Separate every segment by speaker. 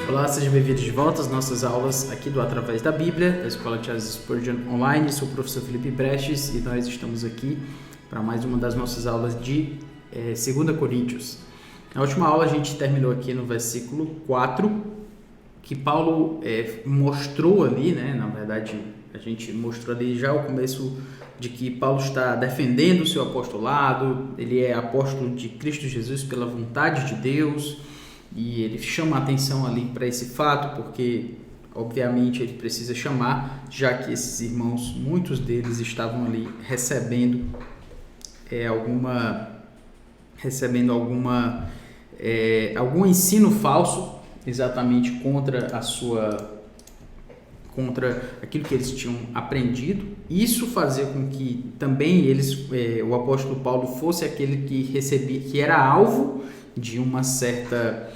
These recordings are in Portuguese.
Speaker 1: Olá, sejam bem-vindos de volta às nossas aulas aqui do Através da Bíblia, da Escola Charles Spurgeon Online. Sou o professor Felipe Prestes e nós estamos aqui para mais uma das nossas aulas de 2 Coríntios. Na última aula a gente terminou aqui no versículo 4, que Paulo mostrou ali, né? Na verdade, a gente mostrou ali já o começo de que Paulo está defendendo o seu apostolado, ele é apóstolo de Cristo Jesus pela vontade de Deus. E ele chama a atenção ali para esse fato, porque obviamente ele precisa chamar, já que esses irmãos, muitos deles estavam ali recebendo algum ensino falso, exatamente contra aquilo que eles tinham aprendido. Isso fazia com que também o apóstolo Paulo fosse aquele que era alvo de uma certa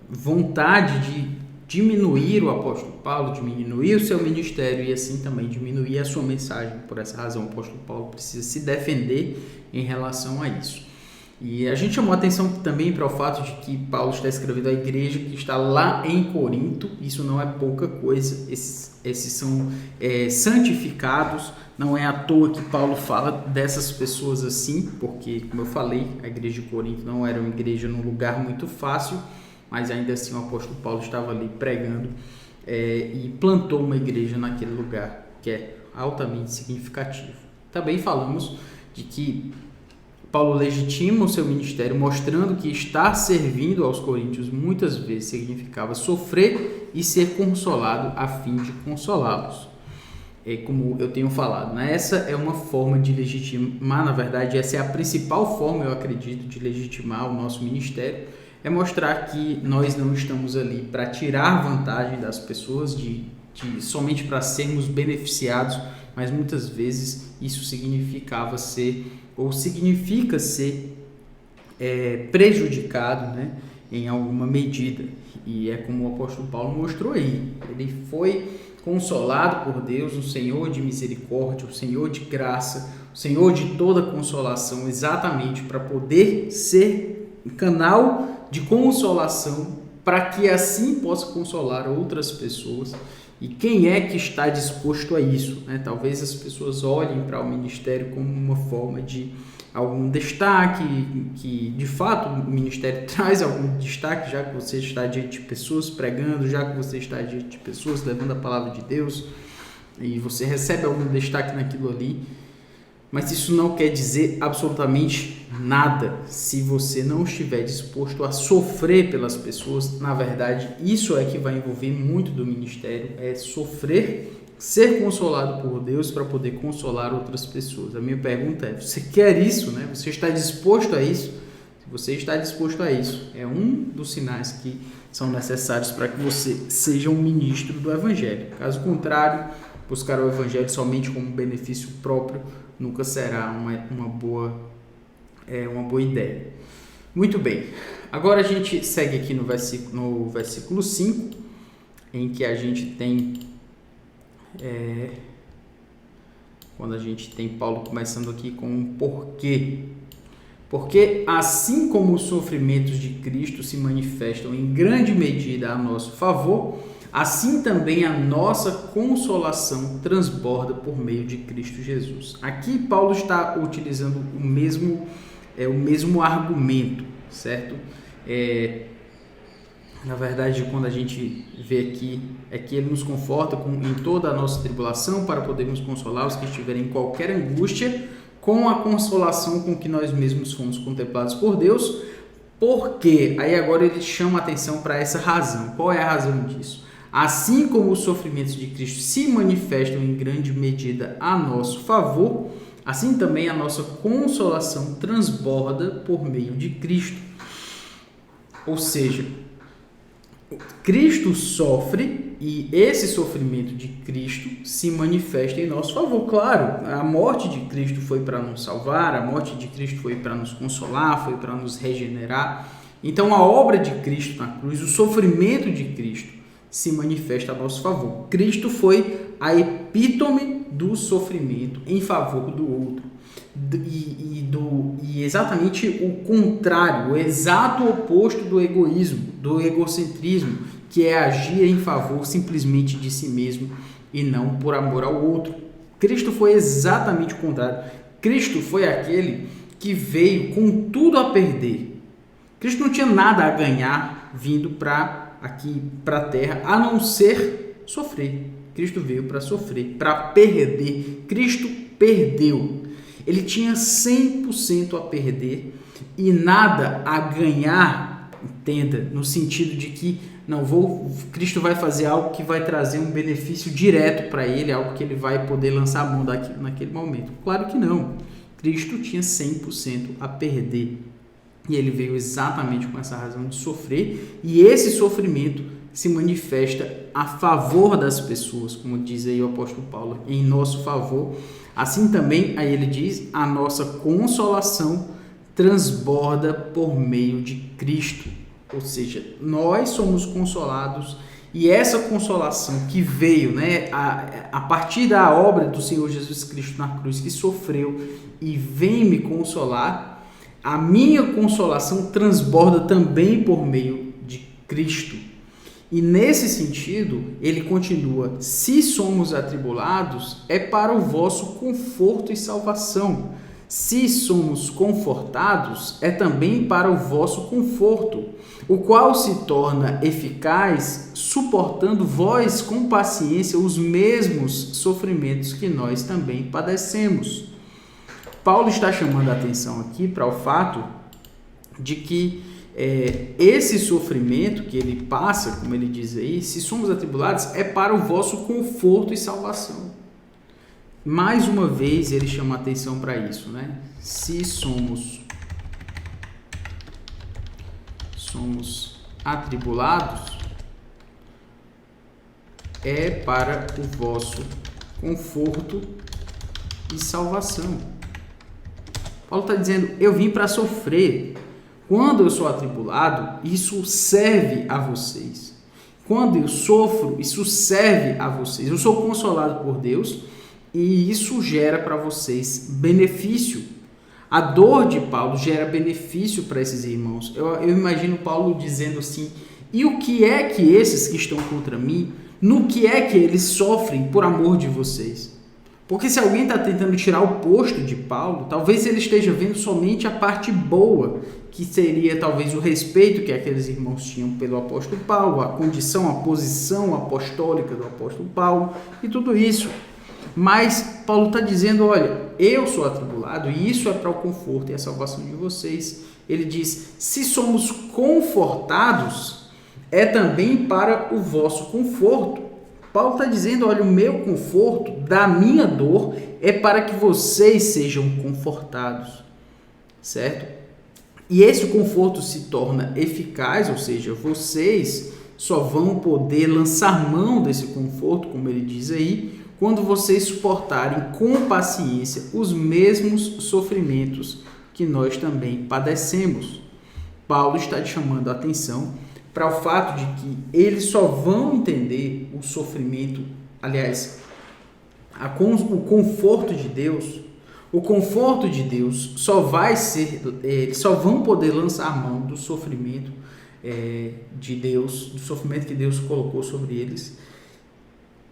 Speaker 1: vontade de diminuir o apóstolo Paulo, diminuir o seu ministério e assim também diminuir a sua mensagem. Por essa razão, o apóstolo Paulo precisa se defender em relação a isso. E a gente chamou a atenção também para o fato de que Paulo está escrevendo à igreja que está lá em Corinto. Isso não é pouca coisa, esses são santificados. Não é à toa que Paulo fala dessas pessoas assim, porque, como eu falei, a igreja de Corinto não era uma igreja num lugar muito fácil, mas ainda assim o apóstolo Paulo estava ali pregando e plantou uma igreja naquele lugar, que é altamente significativo. Também falamos de que Paulo legitima o seu ministério, mostrando que estar servindo aos coríntios muitas vezes significava sofrer e ser consolado a fim de consolá-los. Como eu tenho falado, né? Essa é uma forma de legitimar, na verdade, essa é a principal forma, eu acredito, de legitimar o nosso ministério, é mostrar que nós não estamos ali para tirar vantagem das pessoas, somente para sermos beneficiados, mas muitas vezes isso significa ser prejudicado, né, em alguma medida. E é como o apóstolo Paulo mostrou aí, ele foi consolado por Deus, o Senhor de misericórdia, o Senhor de graça, o Senhor de toda consolação, exatamente para poder ser canal de consolação, para que assim possa consolar outras pessoas. E quem é que está disposto a isso, né? Talvez as pessoas olhem para o ministério como uma forma de algum destaque, que de fato o ministério traz algum destaque, já que você está diante de pessoas pregando, já que você está diante de pessoas levando a palavra de Deus, e você recebe algum destaque naquilo ali, mas isso não quer dizer absolutamente nada se você não estiver disposto a sofrer pelas pessoas. Na verdade, isso é que vai envolver muito do ministério, é sofrer, ser consolado por Deus para poder consolar outras pessoas. A minha pergunta é, você quer isso, né? Você está disposto a isso? Se você está disposto a isso, é um dos sinais que são necessários para que você seja um ministro do Evangelho. Caso contrário, buscar o Evangelho somente como benefício próprio nunca será uma boa ideia. Muito bem, agora a gente segue aqui no versículo 5, em que a gente tem quando a gente tem Paulo começando aqui com um porquê. Porque assim como os sofrimentos de Cristo se manifestam em grande medida a nosso favor, assim também a nossa consolação transborda por meio de Cristo Jesus. Aqui Paulo está utilizando o mesmo argumento, certo? Na verdade, quando a gente vê aqui, é que ele nos conforta em toda a nossa tribulação para podermos consolar os que estiverem em qualquer angústia, com a consolação com que nós mesmos fomos contemplados por Deus. Porque, aí agora ele chama a atenção para essa razão. Qual é a razão disso? Assim como os sofrimentos de Cristo se manifestam em grande medida a nosso favor, assim também a nossa consolação transborda por meio de Cristo. Ou seja, Cristo sofre e esse sofrimento de Cristo se manifesta em nosso favor. Claro, a morte de Cristo foi para nos salvar, a morte de Cristo foi para nos consolar, foi para nos regenerar. Então a obra de Cristo na cruz, o sofrimento de Cristo se manifesta a nosso favor. Cristo foi a epítome do sofrimento em favor do outro. e exatamente o contrário, o exato oposto do egoísmo, do egocentrismo, que é agir em favor simplesmente de si mesmo e não por amor ao outro. Cristo foi exatamente o contrário. Cristo foi aquele que veio com tudo a perder. Cristo não tinha nada a ganhar vindo para a terra, a não ser sofrer. Cristo veio para sofrer, para perder. Cristo perdeu. Ele tinha 100% a perder e nada a ganhar, entenda, no sentido de que Cristo vai fazer algo que vai trazer um benefício direto para ele, algo que ele vai poder lançar a mão daquilo naquele momento. Claro que não. Cristo tinha 100% a perder e ele veio exatamente com essa razão de sofrer, e esse sofrimento se manifesta a favor das pessoas, como diz aí o apóstolo Paulo, em nosso favor. Assim também, aí ele diz, a nossa consolação transborda por meio de Cristo. Ou seja, nós somos consolados, e essa consolação que veio, né, a partir da obra do Senhor Jesus Cristo na cruz, que sofreu e vem me consolar, a minha consolação transborda também por meio de Cristo. E nesse sentido, ele continua, se somos atribulados, é para o vosso conforto e salvação. Se somos confortados, é também para o vosso conforto, o qual se torna eficaz, suportando vós com paciência os mesmos sofrimentos que nós também padecemos. Paulo está chamando a atenção aqui para o fato de que esse sofrimento que ele passa, como ele diz aí, se somos atribulados, é para o vosso conforto e salvação. Mais uma vez ele chama a atenção para isso, né? Se somos atribulados, é para o vosso conforto e salvação. Paulo está dizendo, eu vim para sofrer. Quando eu sou atribulado, isso serve a vocês. Quando eu sofro, isso serve a vocês. Eu sou consolado por Deus e isso gera para vocês benefício. A dor de Paulo gera benefício para esses irmãos. Eu imagino Paulo dizendo assim, e o que é que esses que estão contra mim, no que é que eles sofrem por amor de vocês? Porque se alguém está tentando tirar o posto de Paulo, talvez ele esteja vendo somente a parte boa, que seria talvez o respeito que aqueles irmãos tinham pelo apóstolo Paulo, a condição, a posição apostólica do apóstolo Paulo e tudo isso. Mas Paulo está dizendo, olha, eu sou atribulado e isso é para o conforto e a salvação de vocês. Ele diz, se somos confortados, é também para o vosso conforto. Paulo está dizendo, olha, o meu conforto da minha dor é para que vocês sejam confortados, certo? E esse conforto se torna eficaz, ou seja, vocês só vão poder lançar mão desse conforto, como ele diz aí, quando vocês suportarem com paciência os mesmos sofrimentos que nós também padecemos. Paulo está chamando a atenção para o fato de que eles só vão entender o sofrimento, aliás, o conforto de Deus. O conforto de Deus só vai ser, eles só vão poder lançar mão do sofrimento de Deus, do sofrimento que Deus colocou sobre eles.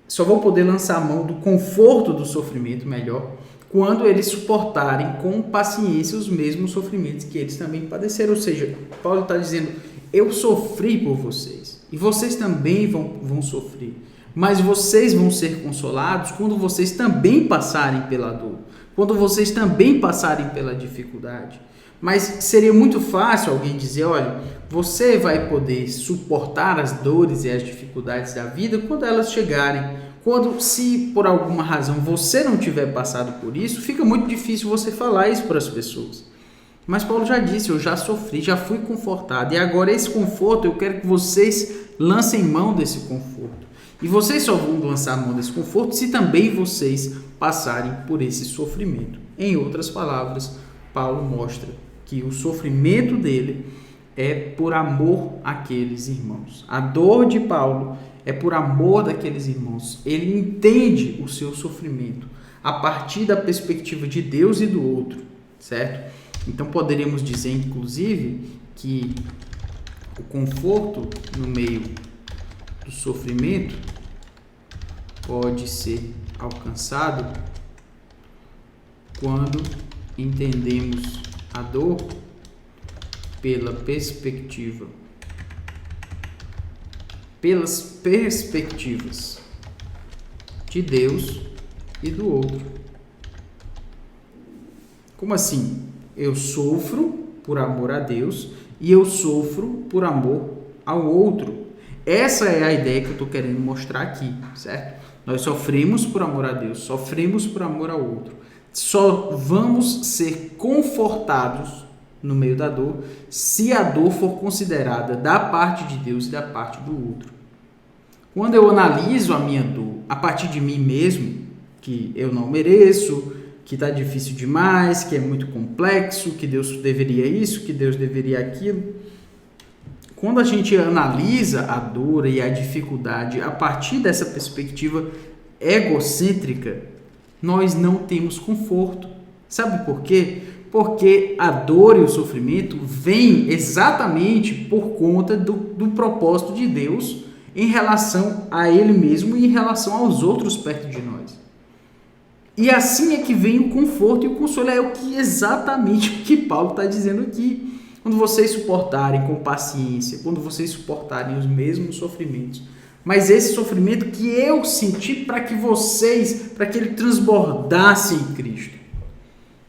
Speaker 1: Só vão poder lançar mão do conforto do sofrimento, melhor, quando eles suportarem com paciência os mesmos sofrimentos que eles também padeceram. Ou seja, Paulo está dizendo, eu sofri por vocês e vocês também vão sofrer, mas vocês vão ser consolados quando vocês também passarem pela dor, quando vocês também passarem pela dificuldade. Mas seria muito fácil alguém dizer, olha, você vai poder suportar as dores e as dificuldades da vida quando elas chegarem. Quando, se por alguma razão você não tiver passado por isso, fica muito difícil você falar isso para as pessoas. Mas Paulo já disse, eu já sofri, já fui confortado. E agora esse conforto, eu quero que vocês lancem mão desse conforto. E vocês só vão lançar mão desse conforto se também vocês passarem por esse sofrimento. Em outras palavras, Paulo mostra que o sofrimento dele é por amor àqueles irmãos. A dor de Paulo é por amor daqueles irmãos. Ele entende o seu sofrimento. a partir da perspectiva de Deus e do outro, certo? Então poderíamos dizer, inclusive, que o conforto no meio do sofrimento pode ser alcançado quando entendemos a dor pelas perspectivas de Deus e do outro. Como assim? Eu sofro por amor a Deus e eu sofro por amor ao outro. Essa é a ideia que eu estou querendo mostrar aqui, certo? Nós sofremos por amor a Deus, sofremos por amor ao outro. Só vamos ser confortados no meio da dor se a dor for considerada da parte de Deus e da parte do outro. Quando eu analiso a minha dor a partir de mim mesmo, que eu não mereço, que está difícil demais, que é muito complexo, que Deus deveria isso, que Deus deveria aquilo. Quando a gente analisa a dor e a dificuldade a partir dessa perspectiva egocêntrica, nós não temos conforto. Sabe por quê? Porque a dor e o sofrimento vêm exatamente por conta do propósito de Deus em relação a Ele mesmo e em relação aos outros perto de nós. E assim é que vem o conforto e o consolo. É exatamente o que Paulo está dizendo aqui. Quando vocês suportarem com paciência, quando vocês suportarem os mesmos sofrimentos, mas esse sofrimento que eu senti para que ele transbordasse em Cristo.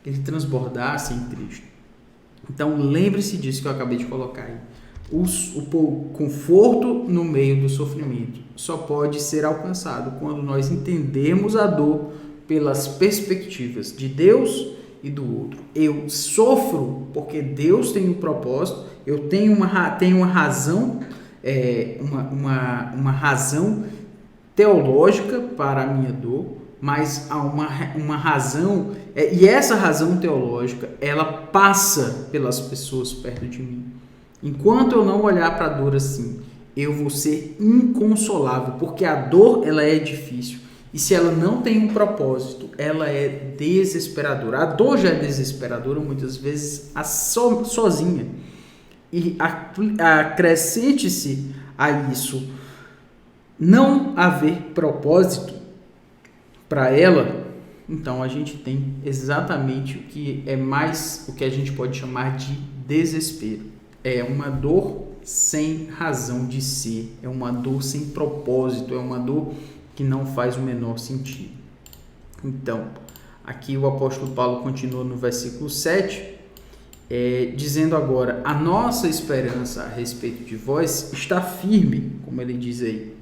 Speaker 1: Ele transbordasse em Cristo. Então lembre-se disso que eu acabei de colocar aí. O conforto no meio do sofrimento só pode ser alcançado quando nós entendermos a dor pelas perspectivas de Deus e do outro. Eu sofro porque Deus tem um propósito, eu tenho uma razão, uma razão teológica para a minha dor, mas há uma razão, e essa razão teológica, ela passa pelas pessoas perto de mim. Enquanto eu não olhar para a dor assim, eu vou ser inconsolável, porque a dor ela é difícil. E se ela não tem um propósito, ela é desesperadora. A dor já é desesperadora muitas vezes sozinha. E acrescente-se a isso não haver propósito para ela, então a gente tem exatamente o que a gente pode chamar de desespero. É uma dor sem razão de ser, é uma dor sem propósito, é uma dor que não faz o menor sentido. Então, aqui o apóstolo Paulo continua no versículo 7, dizendo agora: a nossa esperança a respeito de vós está firme, como ele diz aí,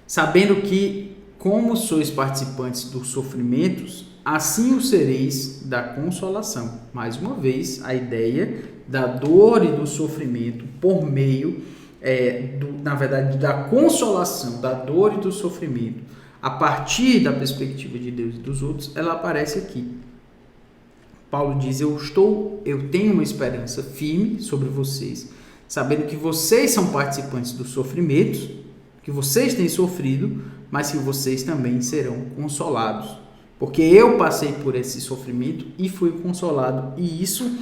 Speaker 1: sabendo que, como sois participantes dos sofrimentos, assim o sereis da consolação. Mais uma vez, a ideia da dor e do sofrimento por meio da consolação, da dor e do sofrimento, a partir da perspectiva de Deus e dos outros, ela aparece aqui. Paulo diz: eu tenho uma esperança firme sobre vocês, sabendo que vocês são participantes dos sofrimentos, que vocês têm sofrido, mas que vocês também serão consolados. Porque eu passei por esse sofrimento e fui consolado, e isso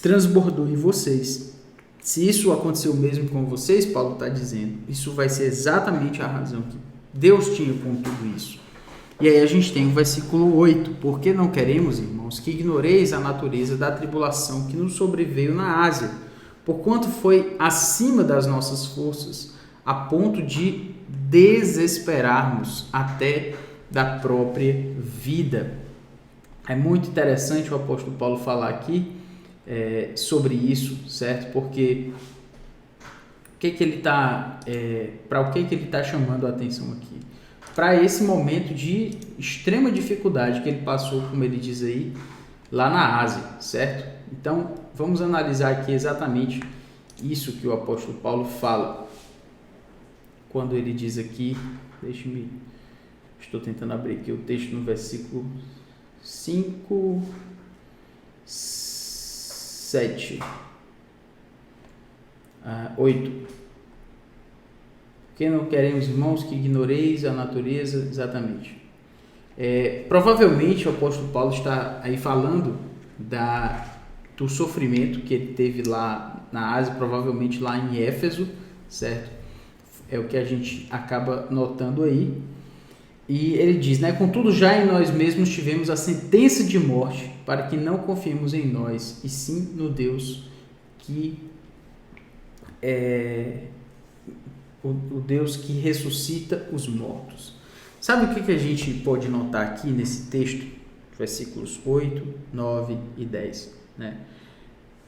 Speaker 1: transbordou em vocês. Se isso aconteceu mesmo com vocês, Paulo está dizendo, isso vai ser exatamente a razão que Deus tinha com tudo isso. E aí a gente tem o versículo 8. Porque não queremos, irmãos, que ignoreis a natureza da tribulação que nos sobreveio na Ásia, porquanto foi acima das nossas forças, a ponto de desesperarmos até da própria vida. É muito interessante o apóstolo Paulo falar aqui sobre isso, certo? Porque para o que ele está chamando a atenção aqui? Para esse momento de extrema dificuldade que ele passou, como ele diz aí, lá na Ásia, certo? Então, vamos analisar aqui exatamente isso que o apóstolo Paulo fala, quando ele diz aqui, estou tentando abrir aqui o texto no versículo 5, 7, 8. Porque não queremos, irmãos, que ignoreis a natureza, exatamente. Provavelmente o apóstolo Paulo está aí falando do sofrimento que ele teve lá na Ásia, provavelmente lá em Éfeso, certo? É o que a gente acaba notando aí. E ele diz, né? Contudo, já em nós mesmos tivemos a sentença de morte, para que não confiemos em nós, e sim no Deus que o Deus que ressuscita os mortos. Sabe o que a gente pode notar aqui nesse texto? Versículos 8, 9 e 10. Né?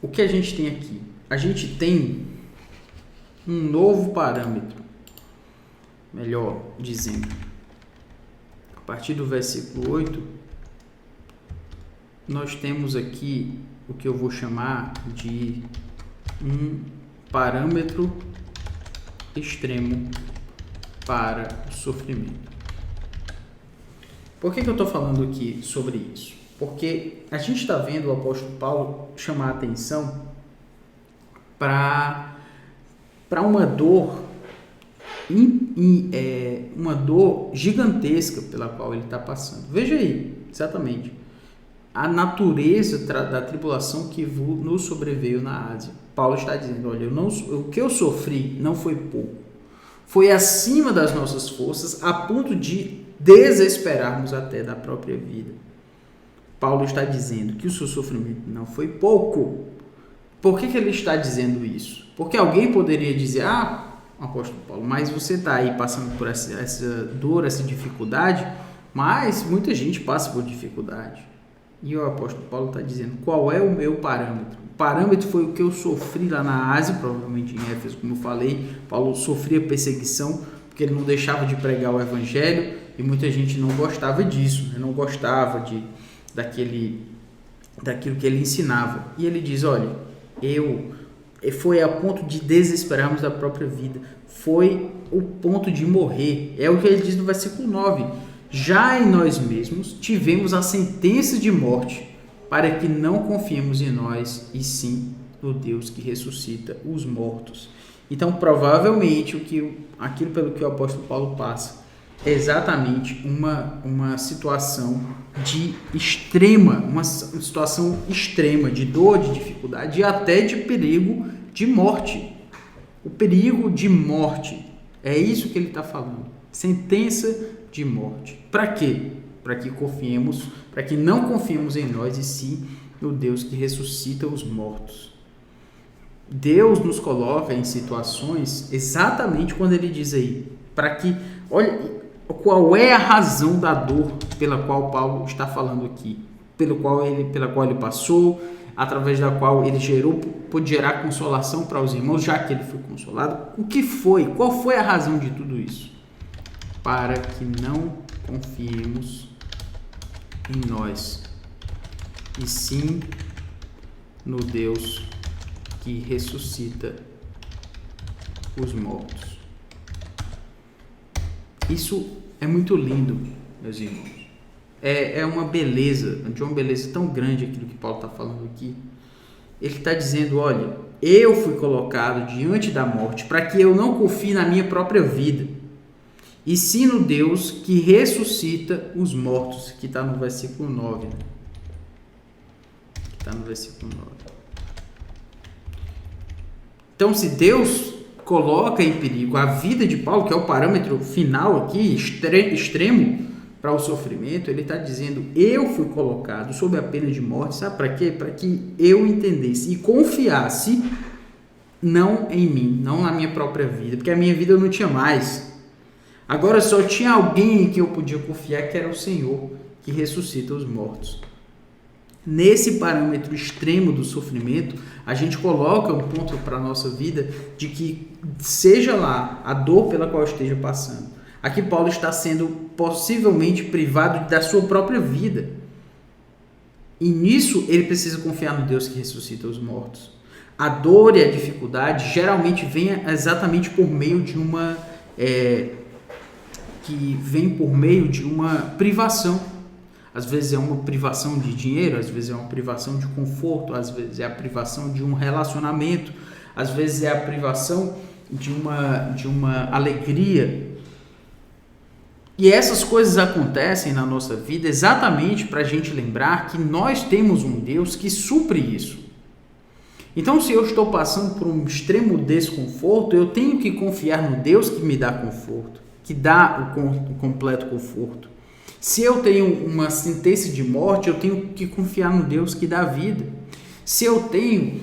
Speaker 1: O que a gente tem aqui? A gente tem um novo parâmetro, melhor dizendo. A partir do versículo 8, nós temos aqui o que eu vou chamar de um parâmetro extremo para o sofrimento. Por que eu estou falando aqui sobre isso? Porque a gente está vendo o apóstolo Paulo chamar a atenção para uma dor, uma dor gigantesca pela qual ele está passando. Veja aí, exatamente, a natureza da tribulação que nos sobreveio na Ásia. Paulo está dizendo, olha, o que eu sofri não foi pouco. Foi acima das nossas forças, a ponto de desesperarmos até da própria vida. Paulo está dizendo que o seu sofrimento não foi pouco. Por que ele está dizendo isso? Porque alguém poderia dizer, apóstolo Paulo, mas você está aí passando por essa dor, essa dificuldade, mas muita gente passa por dificuldade. E o apóstolo Paulo está dizendo, qual é o meu parâmetro? O parâmetro foi o que eu sofri lá na Ásia, provavelmente em Éfeso, como eu falei. Paulo sofria perseguição, porque ele não deixava de pregar o evangelho, e muita gente não gostava disso, não gostava daquilo que ele ensinava. E ele diz, olha, foi a ponto de desesperarmos da própria vida, foi o ponto de morrer. É o que ele diz no versículo 9. Já em nós mesmos tivemos a sentença de morte, para que não confiemos em nós, e sim no Deus que ressuscita os mortos. Então, provavelmente, aquilo pelo que o apóstolo Paulo passa é exatamente uma situação uma situação extrema de dor, de dificuldade e até de perigo de morte. O perigo de morte, é isso que ele está falando. Sentença de morte. Para quê? Para que não confiemos em nós e sim no Deus que ressuscita os mortos. Deus nos coloca em situações exatamente quando ele diz aí, olha, qual é a razão da dor pela qual Paulo está falando aqui, pela qual ele passou, através da qual ele pôde gerar consolação para os irmãos, já que ele foi consolado. Qual foi a razão de tudo isso? Para que não confiemos em nós, e sim no Deus que ressuscita os mortos. Isso é muito lindo, meus irmãos. É uma beleza tão grande aquilo que Paulo está falando aqui. Ele está dizendo, olha, eu fui colocado diante da morte para que eu não confie na minha própria vida, e sim no Deus que ressuscita os mortos, que está no versículo 9. Então, se Deus coloca em perigo a vida de Paulo, que é o parâmetro final aqui, extremo para o sofrimento, ele está dizendo, eu fui colocado sob a pena de morte, sabe para quê? Para que eu entendesse e confiasse não em mim, não na minha própria vida, porque a minha vida eu não tinha mais. Agora só tinha alguém em que eu podia confiar, que era o Senhor, que ressuscita os mortos. Nesse parâmetro extremo do sofrimento, a gente coloca um ponto para a nossa vida de que, seja lá a dor pela qual esteja passando, aqui Paulo está sendo possivelmente privado da sua própria vida. E nisso ele precisa confiar no Deus que ressuscita os mortos. A dor e a dificuldade geralmente vem exatamente por meio de uma privação. Às vezes é uma privação de dinheiro, às vezes é uma privação de conforto, às vezes é a privação de um relacionamento, às vezes é a privação de uma alegria. E essas coisas acontecem na nossa vida exatamente para a gente lembrar que nós temos um Deus que supre isso. Então, se eu estou passando por um extremo desconforto, eu tenho que confiar no Deus que me dá conforto, que dá o completo conforto. Se eu tenho uma sentença de morte, eu tenho que confiar no Deus que dá vida. Se eu tenho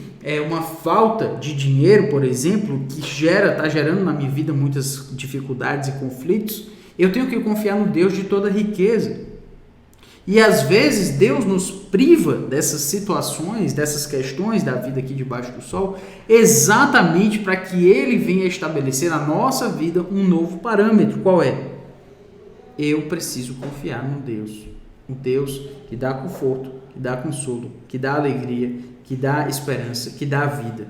Speaker 1: uma falta de dinheiro, por exemplo, que está gerando na minha vida muitas dificuldades e conflitos, eu tenho que confiar no Deus de toda riqueza. E às vezes Deus nos priva dessas situações, dessas questões da vida aqui debaixo do sol, exatamente para que Ele venha estabelecer na nossa vida um novo parâmetro. Qual é? Eu preciso confiar no Deus. O Deus que dá conforto, que dá consolo, que dá alegria, que dá esperança, que dá vida.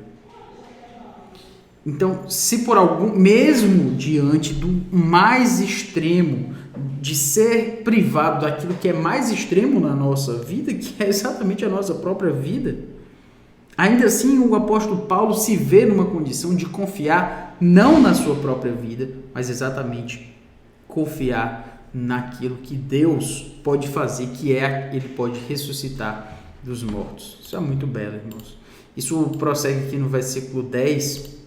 Speaker 1: Então, se por algum, mesmo diante do mais extremo, de ser privado daquilo que é mais extremo na nossa vida, que é exatamente a nossa própria vida, ainda assim o apóstolo Paulo se vê numa condição de confiar não na sua própria vida, mas exatamente confiar naquilo que Deus pode fazer, que é Ele pode ressuscitar dos mortos. Isso é muito belo, irmãos. Isso prossegue aqui no versículo 10,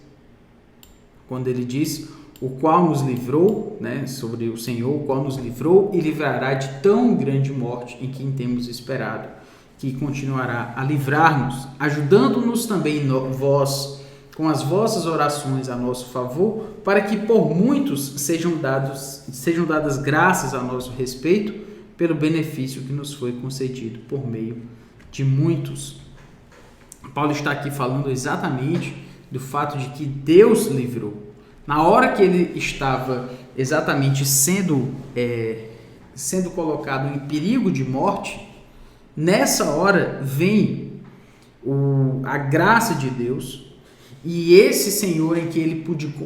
Speaker 1: quando ele diz: o qual nos livrou, sobre o Senhor, o qual nos livrou e livrará de tão grande morte em quem temos esperado, que continuará a livrar-nos, ajudando-nos também vós, com as vossas orações a nosso favor, para que por muitos sejam dadas graças a nosso respeito, pelo benefício que nos foi concedido por meio de muitos. Paulo está aqui falando exatamente do fato de que Deus livrou. Na hora que ele estava exatamente sendo colocado em perigo de morte, nessa hora vem a graça de Deus, e esse Senhor em que ele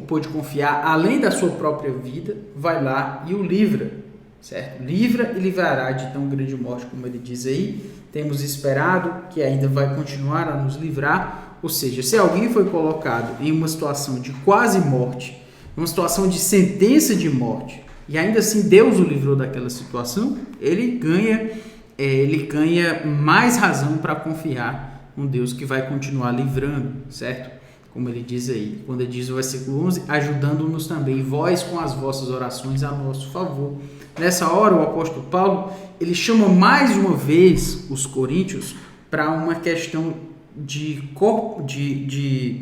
Speaker 1: pôde confiar, além da sua própria vida, vai lá e o livra, certo? Livra e livrará de tão grande morte, como ele diz aí. Temos esperado que ainda vai continuar a nos livrar. Ou seja, se alguém foi colocado em uma situação de quase morte, uma situação de sentença de morte, e ainda assim Deus o livrou daquela situação, ele ganha mais razão para confiar num Deus que vai continuar livrando, certo? Como ele diz aí, quando ele diz no versículo 11, ajudando-nos também vós com as vossas orações a nosso favor. Nessa hora, o apóstolo Paulo, ele chama mais uma vez os coríntios para uma questão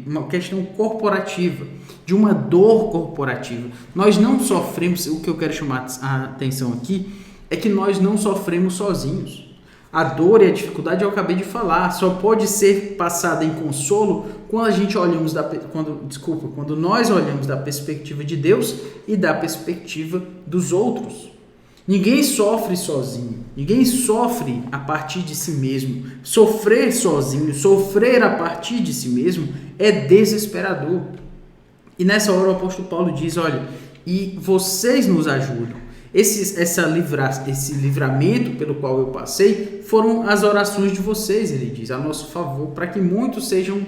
Speaker 1: uma questão corporativa, de uma dor corporativa. Nós não sofremos, o que eu quero chamar a atenção aqui, é que nós não sofremos sozinhos. A dor e a dificuldade eu acabei de falar, só pode ser passada em consolo quando nós olhamos da perspectiva de Deus e da perspectiva dos outros. Ninguém sofre sozinho, ninguém sofre a partir de si mesmo. Sofrer sozinho, sofrer a partir de si mesmo é desesperador. E nessa hora o apóstolo Paulo diz, olha, e vocês nos ajudam. Esse livramento pelo qual eu passei foram as orações de vocês, ele diz, a nosso favor, para que muitos sejam,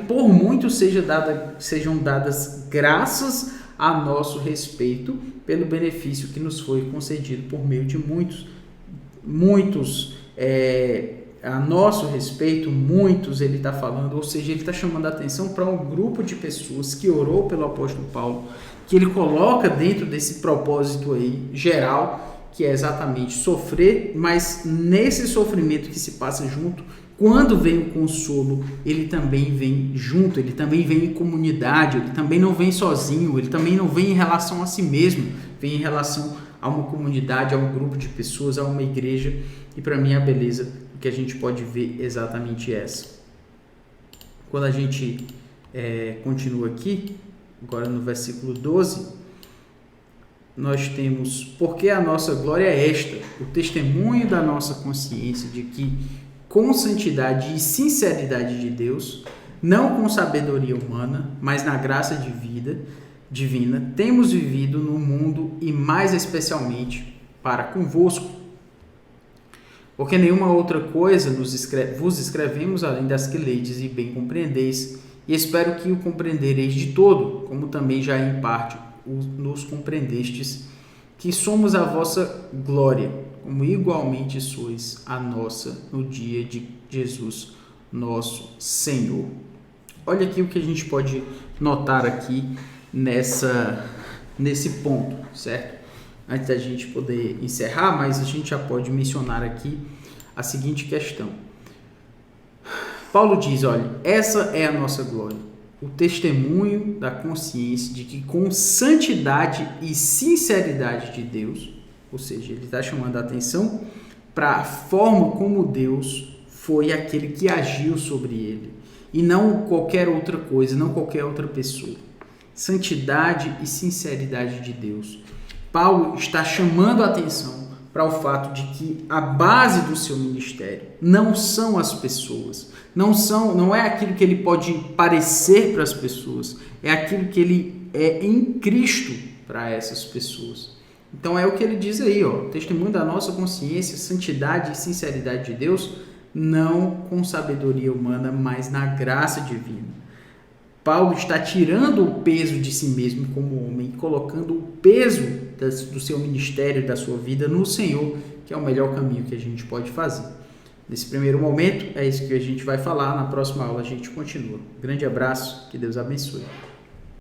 Speaker 1: por muitos sejam dadas graças a nosso respeito, pelo benefício que nos foi concedido por meio de muitos. A nosso respeito, muitos ele está falando, ou seja, ele está chamando a atenção para um grupo de pessoas que orou pelo apóstolo Paulo, que ele coloca dentro desse propósito aí geral, que é exatamente sofrer, mas nesse sofrimento que se passa junto, quando vem o consolo, ele também vem junto, ele também vem em comunidade, ele também não vem sozinho, ele também não vem em relação a si mesmo, vem em relação a uma comunidade, a um grupo de pessoas, a uma igreja, e para mim a beleza que a gente pode ver exatamente essa. Quando a gente continua aqui, agora no versículo 12, nós temos, porque a nossa glória é esta, o testemunho da nossa consciência de que, com santidade e sinceridade de Deus, não com sabedoria humana, mas na graça divina, temos vivido no mundo e mais especialmente para convosco. Porque nenhuma outra coisa vos escrevemos além das que leides e bem compreendeis, e espero que o compreendereis de todo, como também já em parte nos compreendestes que somos a vossa glória, como igualmente sois a nossa no dia de Jesus, nosso Senhor. Olha aqui o que a gente pode notar aqui nesse ponto, certo? Antes da gente poder encerrar, mas a gente já pode mencionar aqui a seguinte questão. Paulo diz, olha, essa é a nossa glória, o testemunho da consciência de que com santidade e sinceridade de Deus, ou seja, ele está chamando a atenção para a forma como Deus foi aquele que agiu sobre ele, e não qualquer outra coisa, não qualquer outra pessoa. Santidade e sinceridade de Deus. Paulo está chamando a atenção para o fato de que a base do seu ministério não são as pessoas, não é aquilo que ele pode parecer para as pessoas, é aquilo que ele é em Cristo para essas pessoas. Então é o que ele diz aí, testemunho da nossa consciência, santidade e sinceridade de Deus, não com sabedoria humana, mas na graça divina. Paulo está tirando o peso de si mesmo como homem e colocando o peso do seu ministério, da sua vida no Senhor, que é o melhor caminho que a gente pode fazer. Nesse primeiro momento, é isso que a gente vai falar. Na próxima aula a gente continua. Grande abraço, que Deus abençoe.